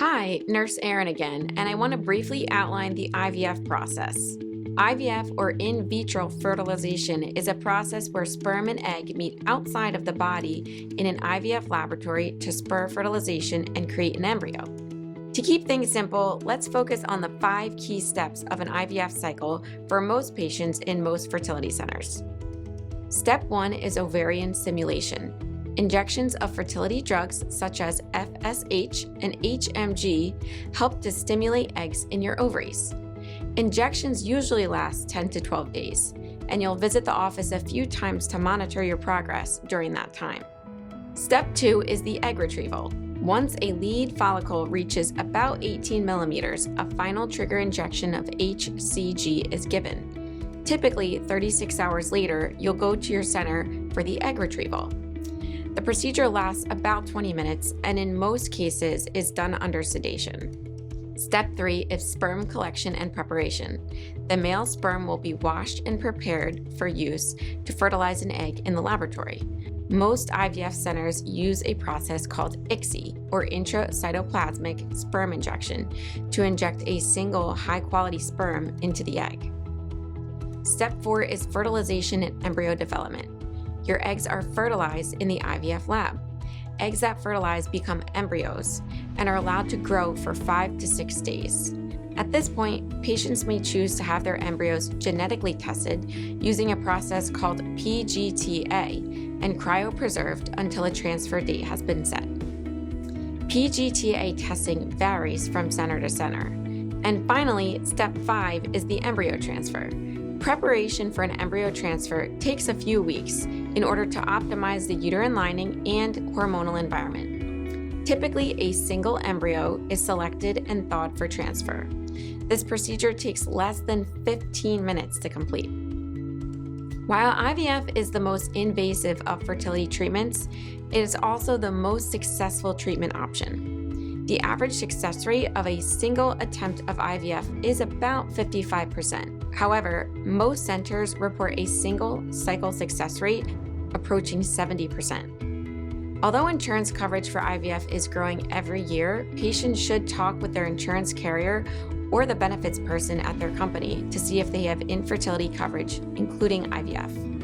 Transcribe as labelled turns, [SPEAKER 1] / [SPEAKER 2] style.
[SPEAKER 1] Hi, Nurse Erin again, and I want to briefly outline the IVF process. IVF, or in vitro fertilization, is a process where sperm and egg meet outside of the body in an IVF laboratory to spur fertilization and create an embryo. To keep things simple, let's focus on the 5 key steps of an IVF cycle for most patients in most fertility centers. Step 1 is ovarian stimulation. Injections of fertility drugs such as FSH and HMG help to stimulate eggs in your ovaries. Injections usually last 10 to 12 days, and you'll visit the office a few times to monitor your progress during that time. Step 2 is the egg retrieval. Once a lead follicle reaches about 18 millimeters, a final trigger injection of HCG is given. Typically, 36 hours later, you'll go to your center for the egg retrieval. The procedure lasts about 20 minutes and in most cases is done under sedation. Step 3 is sperm collection and preparation. The male sperm will be washed and prepared for use to fertilize an egg in the laboratory. Most IVF centers use a process called ICSI, or intracytoplasmic sperm injection, to inject a single high-quality sperm into the egg. Step 4 is fertilization and embryo development. Your eggs are fertilized in the IVF lab. Eggs that fertilize become embryos and are allowed to grow for 5 to 6 days. At this point, patients may choose to have their embryos genetically tested using a process called PGTA and cryopreserved until a transfer date has been set. PGTA testing varies from center to center. And finally, step 5 is the embryo transfer. Preparation for an embryo transfer takes a few weeks in order to optimize the uterine lining and hormonal environment. Typically, a single embryo is selected and thawed for transfer. This procedure takes less than 15 minutes to complete. While IVF is the most invasive of fertility treatments, it is also the most successful treatment option. The average success rate of a single attempt of IVF is about 55%. However, most centers report a single cycle success rate approaching 70%. Although insurance coverage for IVF is growing every year, patients should talk with their insurance carrier or the benefits person at their company to see if they have infertility coverage, including IVF.